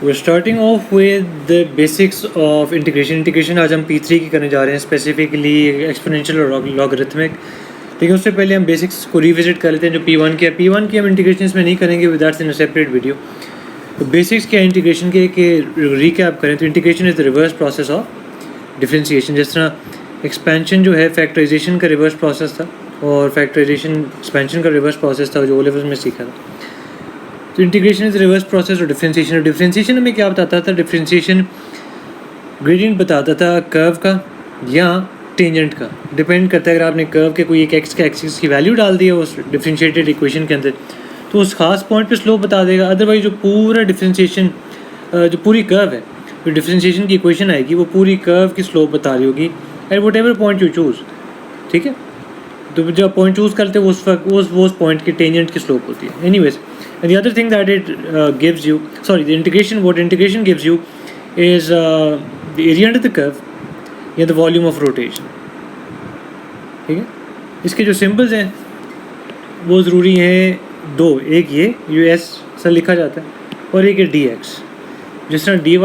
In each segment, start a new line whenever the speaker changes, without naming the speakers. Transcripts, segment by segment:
We're starting off with the basics of integration. Integration आज हम P3 की करने जा रहे हैं, स्पेसिफिकली एक्सपोनेंशियल और लॉगरिथमिक। लेकिन उससे पहले हम बेसिक्स को रिविजिट कर लेते हैं जो P1 की है। P1 की हम इंटीग्रेशन में नहीं करेंगे, that's in a separate video. तो बेसिक्स क्या इंटीग्रेशन के रिकैप करें तो integration is the reverse process of differentiation. जिस तरह एक्सपेंशन जो है फैक्टराइजेशन का रिवर्स प्रोसेस था और फैक्टराइजेशन एक्सपेंशन का रिवर्स प्रोसेस था जो ओ लेवल्स में सीखा था। तो इंटीग्रेशन इज रिवर्स प्रोसेस और डिफरेंशिएशन। डिफरेंशिएशन हमें क्या बताता था? डिफरेंशिएशन ग्रेडियंट बताता था कर्व का या टेंजेंट का, डिपेंड करता है। अगर आपने कर्व के कोई एक एक्स के एक्सिस की वैल्यू डाल दी है उस डिफरेंशिएटेड इक्वेशन के अंदर तो उस खास पॉइंट पे स्लोप बता देगा। अदरवाइज जो पूरा डिफरेंशिएशन जो पूरी कर्व है, जो डिफरेंशिएशन की इक्वेशन आएगी वो पूरी कर्व की स्लोप बता रही होगी at whatever point you choose. ठीक है, तो जब पॉइंट चूज़ करते हो उस पॉइंट की टेंजेंट की स्लोप होती है। Anyways, and the other thing that it gives you, what integration gives you is the area under the curve या the volume of rotation। ठीक है, इसके जो सिंबल्स हैं वो ज़रूरी हैं दो, एक ये US से लिखा जाता है और एक है dx। जिस तरह dy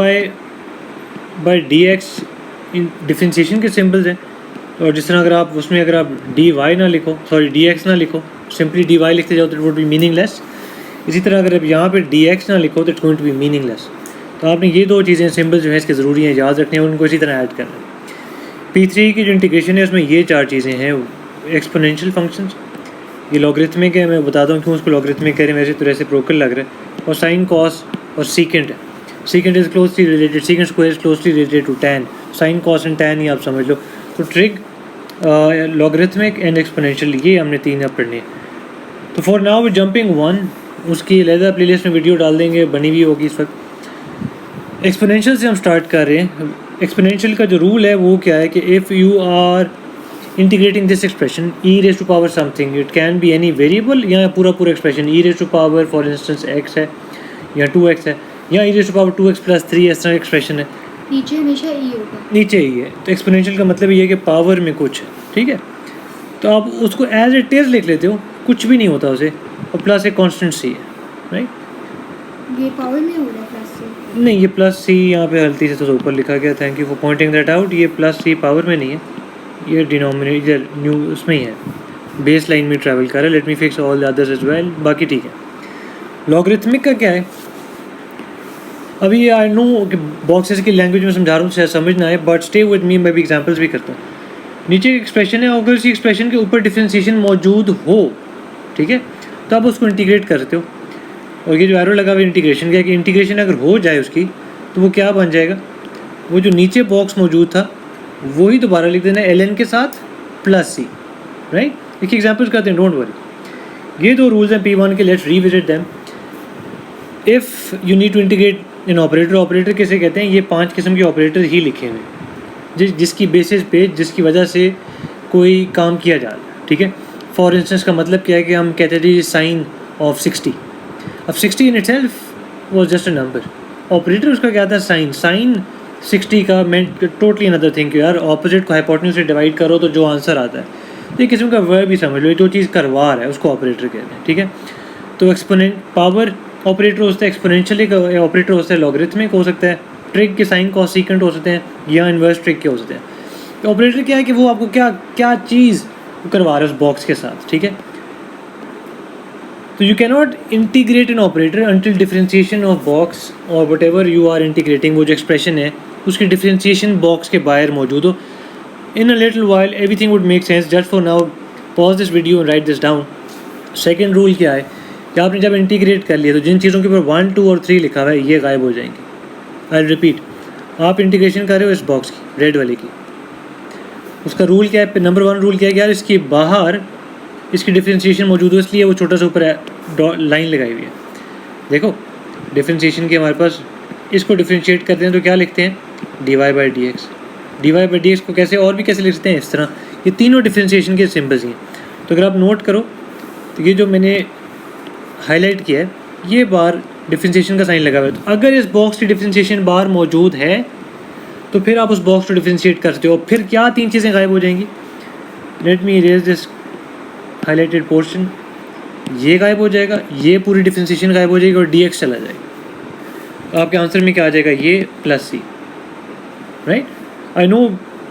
by dx in differentiation के सिंबल्स हैं, और जिस तरह अगर आप उसमें अगर आप dy ना लिखो, dx ना लिखो, सिंपली dy लिखते जाओ तो इट वुड बी मीनिंगलेस। इसी तरह अगर आप यहाँ पे dx ना लिखो तो it's going to be meaningless. तो आपने ये दो चीज़ें सिंबल जो है इसके ज़रूरी हैं, याद रखने हैं, उनको इसी तरह ऐड करना है। P3 की जो इंटीग्रेशन है उसमें ये चार चीज़ें हैं। एक्सपोनेंशियल फंक्शंस, ये लॉगरिथमिक है, मैं बताता हूँ क्यों उसको लॉगरिथमिक कह रहे हैं, वैसे तो रेसिप्रोकल लग रहा है। और साइन कॉस और सीकेंट है। Secant is closely related, secant square is closely related to tan. Sine cos and tan ही आप समझ लो। तो ट्रिग, लॉगरिथमिक एंड एक्सपोनेंशियल, ये हमने तीन अब पढ़नी है। तो for now we jumping one, उसकी अलहदा प्लेलिस्ट में वीडियो डाल देंगे, बनी हुई होगी इस वक्त। एक्सपोनेंशियल से हम स्टार्ट कर रहे हैं। एक्सपोनेंशियल का जो रूल है वो क्या है कि if you are integrating this expression e raise to power something, it can be any variable या पूरा expression e raise to power for instance x है या 2x है या ई रेज टू पावर 2x + 3, इस तरह एक्सप्रेशन है।
नीचे हमेशा ई होगा,
नीचे ई है। तो एक्सपोनेंशियल का मतलब ये है कि पावर में कुछ है। ठीक है, तो आप उसको एज इट इज़ लिख लेते हो, कुछ भी नहीं होता उसे, और प्लस एक कांस्टेंट सी है, राइट।
ये पावर में हो रहा है प्लस सी
नहीं, ये प्लस सी यहाँ पे गलती से तो ऊपर लिखा गया, thank you for pointing that out. ये प्लस सी पावर में नहीं है, ये डिनोमिनेटर न्यू उसमें ही है, बेस लाइन में ट्रैवल कर रहा है। Let me fix all the others as well, बाकी ठीक है। लॉगरिथमिक का क्या है? अभी आई नो कि बॉक्सेस की लैंग्वेज में समझा रहा हूँ, शायद समझ ना आए, बट स्टे विद मी, मैं भी एग्जांपल्स भी करता हूँ। नीचे एक एक्सप्रेशन है, अगर इसी एक्सप्रेशन के ऊपर डिफरेंशिएशन मौजूद हो, ठीक है, तो आप उसको इंटीग्रेट करते हो। और ये जो एरो लगा हुआ इंटीग्रेशन का, कि इंटीग्रेशन अगर हो जाए उसकी तो वो क्या बन जाएगा? वो जो नीचे बॉक्स मौजूद था वही दोबारा लिख देना ln के साथ प्लस सी, राइट। एक एग्जांपल्स करते हैं, डोंट वरी। ये दो रूल्स हैं P1 के, let's revisit them. If you need to integrate in operator, operator कैसे कहते हैं? ये 5 किस्म के ऑपरेटर ही लिखे हुए जिसकी बेसिस पे, जिसकी वजह से कोई काम किया जा रहा है। ठीक है, फॉर इंस्टेंस का मतलब क्या है कि हम कहते हैं साइन ऑफ 60, अब 60 in itself was just a number. Operator उसका क्या था? साइन 60 का मेंट टोटली अनदर थिंग। यार ऑपोजिट को हाइपोटेन्यूज से डिवाइड करो तो जो आंसर आता है, तो एक किस्म का वर्ब भी समझ लो, जो चीज़ करवा रहा है उसको ऑपरेटर कहते हैं। ठीक है, तो एक्सपोनेंट पावर ऑपरेटर होता है, एक्सपोनेंशियल ऑपरेटर होता है, लॉगरिथमिक हो सकता है, ट्रिग के साइन कॉस सीकेंट हो सकते हैं, या इन्वर्स ट्रिग के हो सकते हैं। तो ऑपरेटर क्या है कि वो आपको क्या चीज़ करवा रहा है उस बॉक्स के साथ। ठीक है, तो you can not integrate an operator until differentiation of box और whatever you are integrating, वो जो एक्सप्रेशन है उसकी डिफरेंशिएशन बॉक्स के बाहर मौजूद हो। In a little while everything would make sense. Just for now pause this video and write this down. Second rule क्या है कि आपने जब इंटीग्रेट कर लिया तो जिन चीज़ों के ऊपर 1, 2 और 3 लिखा हुआ है ये गायब हो जाएंगे। आई रिपीट, आप इंटीग्रेशन कर रहे हो इस बॉक्स की, रेड वाले की, उसका रूल क्या है? नंबर 1 रूल क्या है कि यार इसके बाहर इसकी डिफरेंशिएशन मौजूद है, इसलिए वो छोटा सा ऊपर लाइन लगाई हुई है। देखो डिफरेंशिएशन की हमारे पास, इसको डिफरेंशिएट करते हैं तो क्या लिखते हैं? dy by dx। dy by dx को कैसे और भी कैसे लिख सकते हैं? इस तरह। ये तीनों डिफरेंशिएशन के सिंबल्स हैं। तो अगर आप नोट करो तो ये जो मैंने हाईलाइट किया है, ये बार डिफरेंशिएशन का साइन लगा हुआ है। तो अगर इस बॉक्स की डिफरेंशिएशन बार मौजूद है तो फिर आप उस बॉक्स को डिफरेंशिएट कर सकते हो। फिर क्या 3 चीज़ें गायब हो जाएंगी? Let me erase this highlighted portion, ये गायब हो जाएगा, ये पूरी डिफरेंशिएशन गायब हो जाएगी और dx चला जाएगा। आपके आंसर में क्या आ जाएगा, ये plus C, right. I know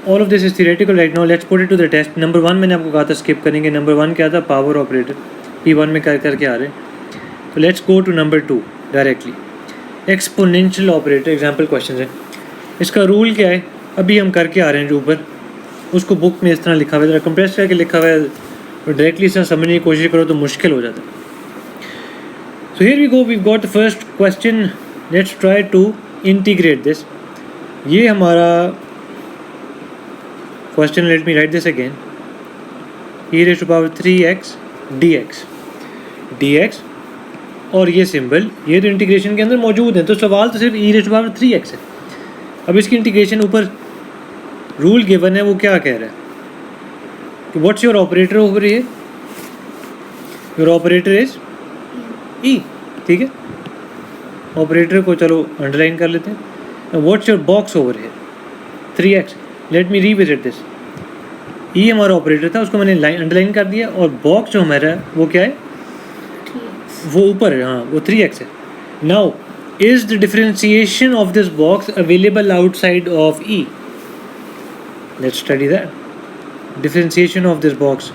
all of this is theoretical right now, let's put it to the test. Number 1 मैंने आपको कहा था स्किप करेंगे। नंबर 1 क्या था, पावर ऑपरेटर, P1 में करके आ रहे हैं। तो let's go to number 2 directly, exponential operator example question है। इसका रूल क्या है, अभी हम करके आ रहे हैं जो ऊपर, उसको बुक में इस तरह लिखा हुआ है, कंप्रेस करके लिखा हुआ है, और डायरेक्टली इस तरह समझने की कोशिश करो तो मुश्किल हो जाता है। So here we go, we got the first question, let's try to integrate this. ये हमारा क्वेश्चन, let me write this again, e⁻³ 3x dx और ये सिंबल, ये तो इंटीग्रेशन के अंदर मौजूद है, तो सवाल तो सिर्फ e⁻³ है। अब इसकी इंटीग्रेशन ऊपर रूल गिवन है, वो क्या कह रहा है कि what's your operator over here, your operator is E, ठीक है। ऑपरेटर को चलो अंडरलाइन कर लेते हैं। What's your box over here 3x, let me revisit this. E हमारा ऑपरेटर था, उसको मैंने लाइन अंडरलाइन कर दिया, और बॉक्स जो हमारा है वो क्या है,
3x।
वो ऊपर है, हाँ वो 3x है। Now is the differentiation of this box available outside of e, let's study that. Differentiation of this box,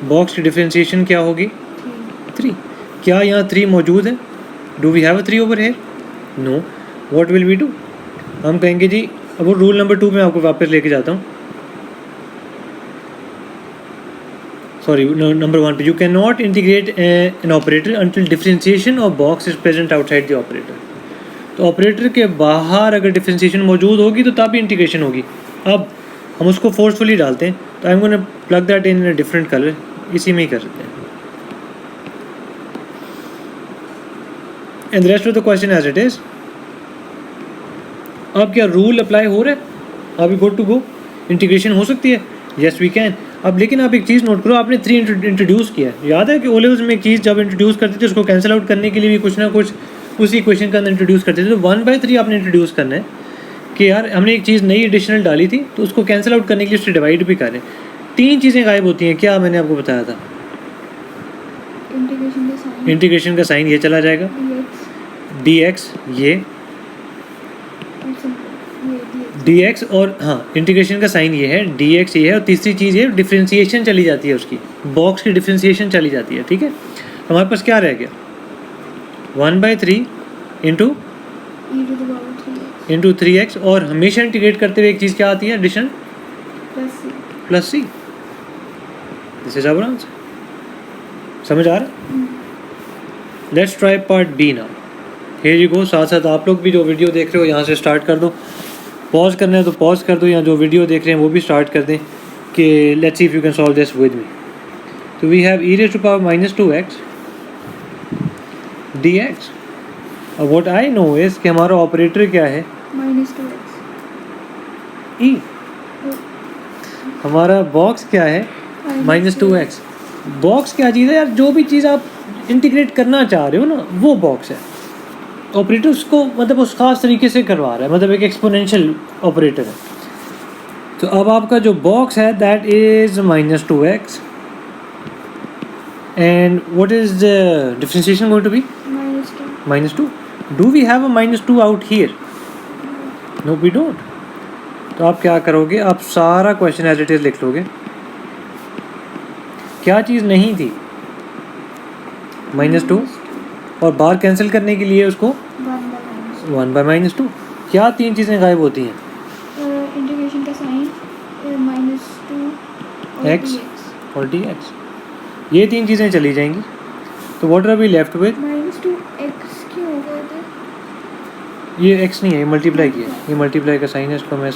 box की डिफरेंशिएशन क्या होगी, 3। क्या यहाँ 3 मौजूद है, do we have a 3 over here, no. What will we do, हम कहेंगे जी, अब वो रूल नंबर 2 में आपको वापस लेके जाता हूँ, सॉरी नंबर 1 पे, you can not integrate an operator until differentiation of box is present outside the operator. तो ऑपरेटर के बाहर अगर डिफरेंशिएशन मौजूद होगी तो तब इंटीग्रेशन होगी। अब हम उसको फोर्सफुली डालते हैं, तो I am gonna plug that in a different colour, इसी में ही कर सकते हैं। And the rest of the question as it is. अब क्या रूल अप्लाई हो रहा है, अभी गुड टू गो, इंटीग्रेशन हो सकती है, येस वी कैन। अब लेकिन आप एक चीज़ नोट करो, आपने 3 इंट्रोड्यूस किया, याद है कि ओ लेवल्स में एक चीज़ जब इंट्रोड्यूस करते थे उसको कैंसिल आउट करने के लिए भी कुछ ना कुछ उसी क्वेश्चन के अंदर इंट्रोड्यूस करते थे। तो 1/3 आपने इंट्रोड्यूस करना है कि यार हमने एक चीज़ नई एडिशनल डाली थी, तो उसको कैंसिल आउट करने के लिए उससे डिवाइड भी करें। 3 चीज़ें गायब होती हैं, क्या मैंने आपको बताया था, इंटीग्रेशन का साइन ये चला जाएगा, dx ये dx, और हाँ इंटीग्रेशन का साइन ये है, dx ये है, और तीसरी चीज़ है डिफरेंशिएशन चली जाती है, उसकी बॉक्स की डिफरेंशिएशन चली जाती है, ठीक है। हमारे पास क्या रह गया, 1/3 इंटू 3x, और हमेशा इंटीग्रेट करते हुए एक चीज़ क्या आती है, addition plus C. This is our answer, समझ आ रहा है। Let's try part B now, here you go. साथ साथ आप लोग भी जो वीडियो देख रहे हो यहाँ से स्टार्ट कर दो, पॉज करना है तो पॉज कर दो, या जो वीडियो देख रहे हैं वो भी स्टार्ट कर दें कि let's see if you can solve this with me. तो वी हैव e⁻²(-2x) dx। अब व्हाट आई नो इज कि हमारा ऑपरेटर क्या है,
-2x।
e। हमारा बॉक्स क्या है, -2x। बॉक्स क्या चीज़ है यार, जो भी चीज़ आप इंटीग्रेट करना चाह रहे हो ना वो बॉक्स है। ऑपरेटर उसको मतलब उस खास तरीके से करवा रहा है, मतलब एक एक्सपोनेंशियल ऑपरेटर है। तो अब आपका जो बॉक्स है that is -2x, and what is the differentiation going to be, -2। Do we have a -2 out here, no we don't. तो आप क्या करोगे, आप सारा क्वेश्चन एज इट इज लिख लोगे। क्या चीज़ नहीं थी, -2, और बार कैंसिल करने के लिए उसको 1/-2। क्या 3 चीज़ें गायब होती हैं,
इंटीग्रेशन का साइन, -2
x और dx, ये 3 चीज़ें चली जाएंगी। तो what are we left with,
-2x क्यों हो गया था,
ये x नहीं है, ये मल्टीप्लाई किया, ये मल्टीप्लाई का साइन है, इसको मैं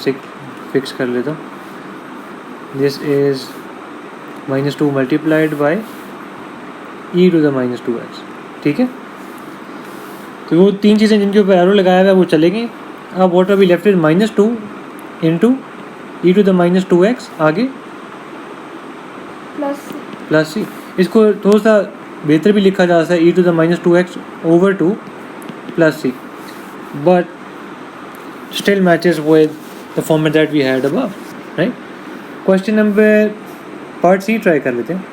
फिक्स कर लेता हूँ। This is -2 multiplied by e⁻²x, ठीक है। तो वो 3 चीज़ें जिनके ऊपर एरो लगाया हुआ है वो चलेंगी। अब what are we left with, -2 into e⁻²x, आगे प्लस सी। इसको थोड़ा सा बेहतर भी लिखा जा सकता है, e⁻²x over 2 plus c, but still matches with the format that we had above, right? Question number part C try कर लेते हैं।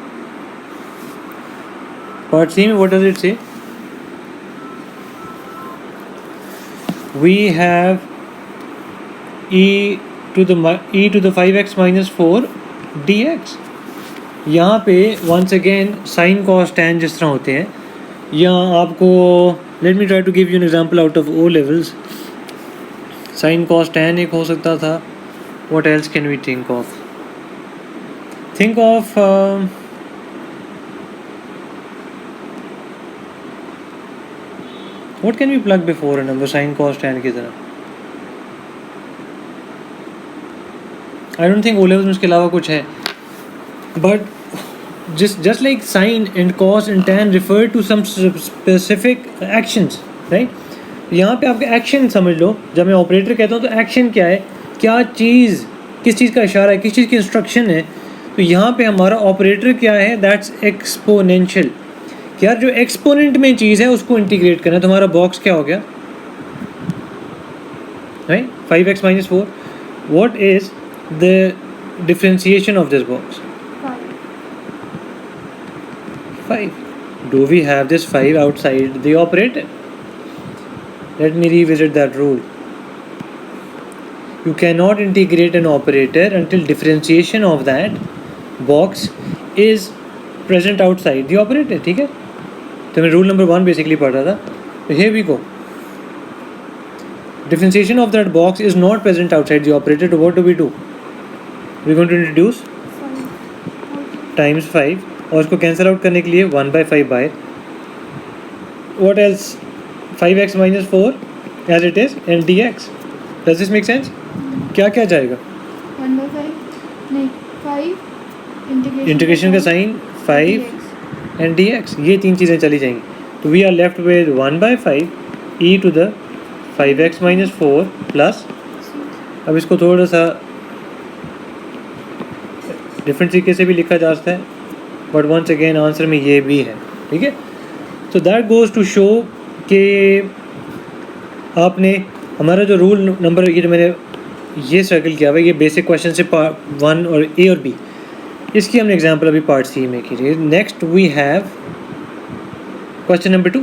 Part C में what does it say? we have e to the 5x minus 4 dx. यहाँ पे once again sin cos tan जिस तरह होते हैं, यहाँ आपको let me try to give you an example out of O levels. sin cos tan एक हो सकता था. What else can we think of? Think of what can we plug before a number sin cos tan की तरह? I don't think O levels में इसके अलावा कुछ है. But just like sin and cos and tan refer to some specific actions, right? यहाँ पे आपका एक्शन समझ लो. जब मैं ऑपरेटर कहता हूँ तो एक्शन क्या है, क्या चीज़, किस चीज़ का इशारा है, किस चीज़ की इंस्ट्रक्शन है. तो यहाँ पे हमारा ऑपरेटर क्या है, दैट्स एक्सपोनेंशियल. यार जो एक्सपोनेंट में चीज़ है उसको इंटीग्रेट करना है. तो हमारा बॉक्स क्या हो गया, right? 5x minus 4. What is the differentiation of this box? 5. Do we have this 5 outside the operator? Let me revisit that rule. You cannot integrate an operator until differentiation of that box is present outside the operator. ठीक है? तो मैं rule number 1 basically पढ़ रहा था. So here we go. Differentiation of that box is not present outside the operator. So what do? We're going to introduce times 5 और उसको cancel out करने के लिए 1 by 5 by. What else? 5x minus 4 as it is and dx. Does this make sense? क्या क्या जाएगा?
1 by 5 नहीं 5
integration का साइन 5 एंड dx, ये तीन चीज़ें चली जाएंगी. तो we are left with 1 by 5 e to the 5x minus 4 plus. अब इसको थोड़ा सा डिफरेंट तरीके से भी लिखा जा सकता है, बट वंस अगेन आंसर में ये भी है. ठीक है? So that goes to show कि आपने हमारा जो रूल नंबर ये जो मैंने ये सर्कल किया हुआ है, ये बेसिक क्वेश्चन से पार्ट 1 और ए और बी, इसकी हमने एग्जांपल अभी पार्ट सी में की है. Next we have question number 2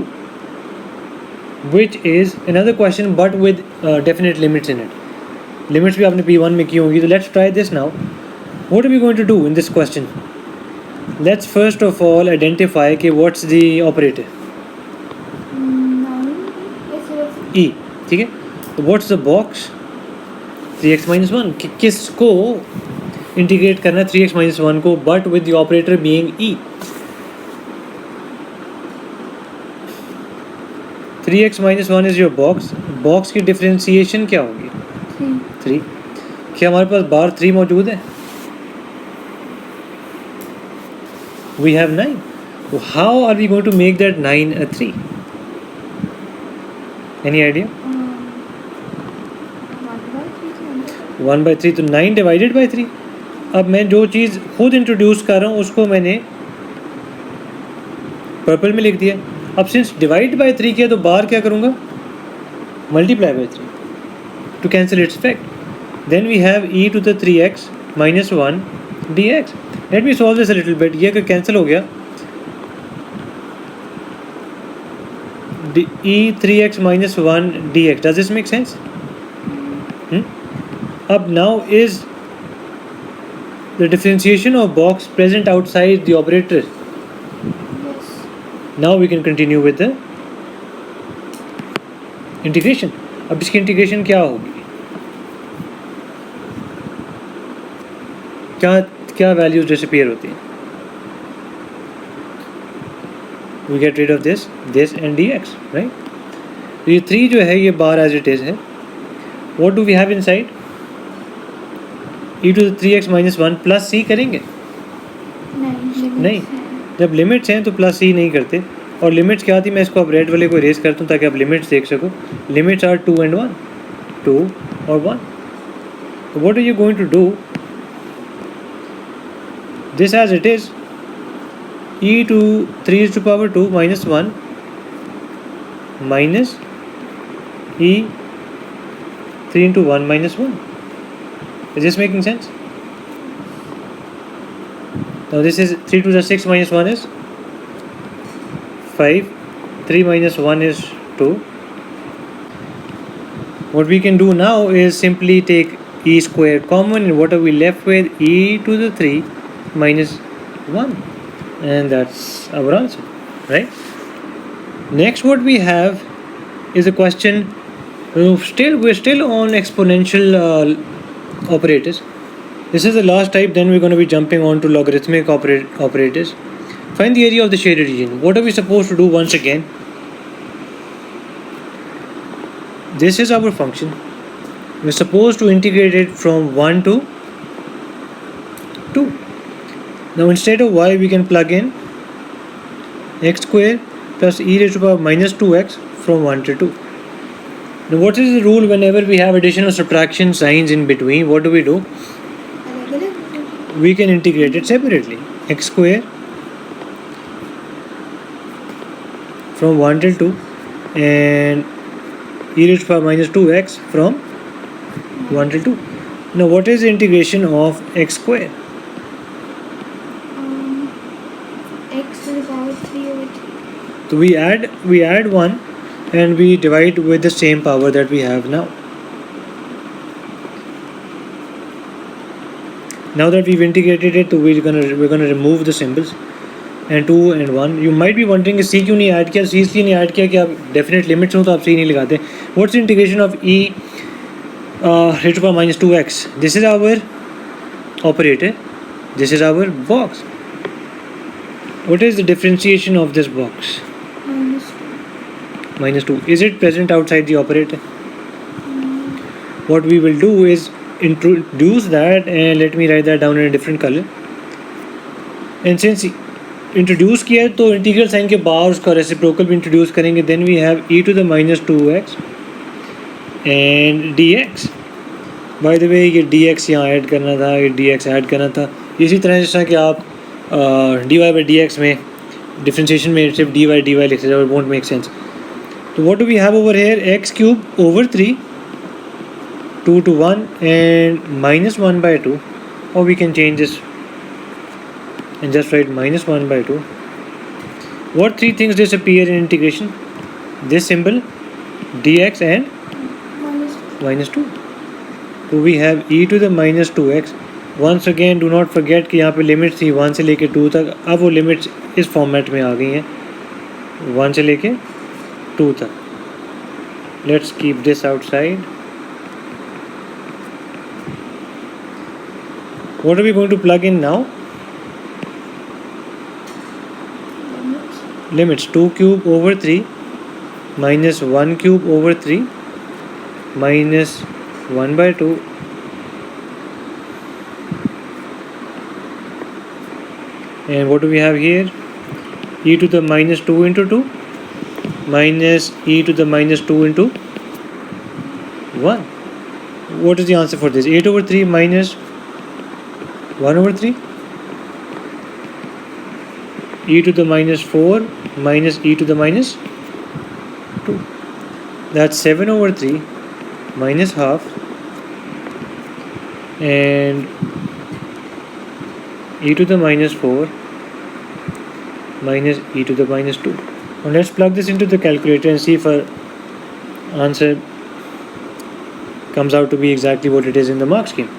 which is another question but with definite limits in it. Limits भी आपने P1 में की होंगी. तो let's try this now. What are we going to do in this question? Let's first of all identify कि what's the operator E. ठीक है? तो what's the box 3x minus 1. किसको इंटीग्रेट करना है 3x minus 1 को, but with the operator being E. 3x minus 1 is your box. Box की differentiation क्या होगी? 3. क्या हमारे पास बार 3 मौजूद है? We have 9. तो how are we going to make that 9 a 3? Any idea? 1 by 3. तो 9 डिवाइडेड बाई 3. अब मैं जो चीज़ खुद इंट्रोड्यूस कर रहा हूँ उसको मैंने पर्पल में लिख दिया. अब सिंस डिवाइड बाई 3 किया तो बाहर क्या करूँगा? Multiply by 3 to cancel its effect. Then we have e to the 3x minus 1 dx. Let me solve this a little bit. ये अगर कैंसिल हो गया e 3x minus 1 dx. Does this make sense? अब now is the differentiation of box present outside the operator.
Yes.
Now we can continue with the integration. अब इसकी integration क्या होगी? क्या वैल्यूज डिसअपीयर होती हैं? We get rid of this and dx, right? तो ये 3 जो है ये बार as it is है. What do we have inside? e to the 3x minus 1 plus c करेंगे? नहीं. जब लिमिट्स हैं तो प्लस c नहीं करते. और लिमिट्स क्या थी? मैं इसको अब रेड वाले को इरेज करता हूँ ताकि आप लिमिट्स देख सको. Limits are 2 and 1. 2 और 1. So what are you going to do? This as it is, e to 3 is to power 2 minus 1 minus e 3 into 1 minus 1. Is this making sense? Now this is 3 to the 6 minus 1 is 5. 3 minus 1 is 2. What we can do now is simply take e square common, and what are we left with? E to the 3 minus 1, and that's our answer, right? Next, what we have is a question. We're still on exponential operators. This is the last type. Then we're going to be jumping on to logarithmic operators. Find the area of the shaded region. What are we supposed to do once again? This is our function. We're supposed to integrate it from 1 to 2. Now instead of y, we can plug in x square plus e raised to the power minus 2x from 1 to 2. Now what is the rule whenever we have addition or subtraction signs in between? What do? We can integrate it separately. X square from 1 till 2 and e raised to the power minus 2x from 1 till 2. Now what is the integration of x square?
X to the power 3 over 3.
So we add 1 and we divide with the same power that we have now. Now that we've integrated it, so we're gonna remove the symbols and 2 and 1. You might be wondering c क्यों नहीं add किया? c इसलिए नहीं add किया कि आप definite limits हो तो आप c नहीं लगाते. What's the integration of e raised to the power minus 2x? This is our operator. This is our box. What is the differentiation of this box?
Minus 2.
Minus 2. Is it present outside the operator? What we will do is introduce that, and let me write that down in a different color. And since introduce किया है तो integral sign के बाद उसका reciprocal भी introduce करेंगे. Then we have e to the minus 2x and dx. By the way ये dx यहाँ ऐड करना था, ये dx ऐड करना था. इसी तरह जैसा कि आप dy बाई dx में डिफ्रेंशिएशन में सिर्फ dy dy लिख सकते हो, इट वोंट मेक सेंस. तो what do we have over here? x cube over 3 2 to 1 and minus 1 by 2, or we can change this and just write minus 1 by 2. What three things disappear in integration? This symbol, dx and minus 2. So we have e to the minus 2x. Once again do not forget कि यहाँ पे limits थी 1 से लेके 2 तक. अब वो limits इस फॉर्मेट में आ गई हैं 1 से लेके 2 तक. Let's keep this outside. What are we going to plug in now? Limits 2 cube over 3 minus 1 cube over 3 minus 1 by 2 and what do we have here? E to the minus 2 into 2 minus e to the minus 2 into 1. What is the answer for this? 8 over 3 minus 1 over 3, e to the minus 4 minus e to the minus 2. That's 7 over 3 minus half and e to the minus 4 minus e to the minus 2. Now let's plug this into the calculator and see if our answer comes out to be exactly what it is in the mark scheme.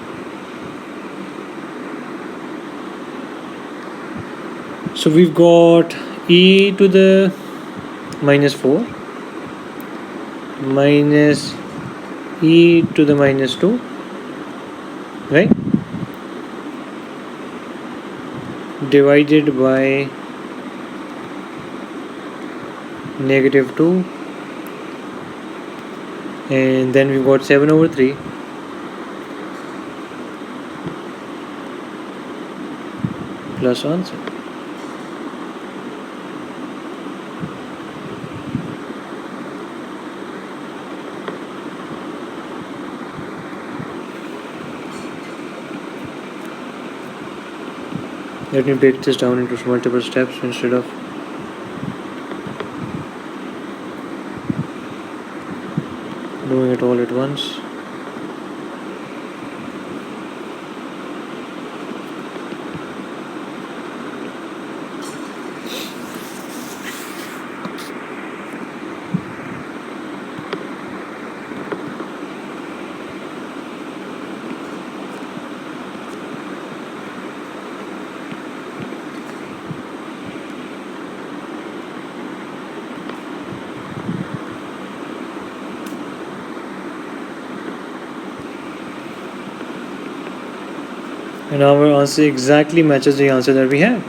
So we've got e to the minus 4 minus e to the minus 2, right? Divided by negative 2 and then we've got 7 over 3 plus answer. Let me break this down into multiple steps instead of doing it all at once. and our answer exactly matches the answer that we have.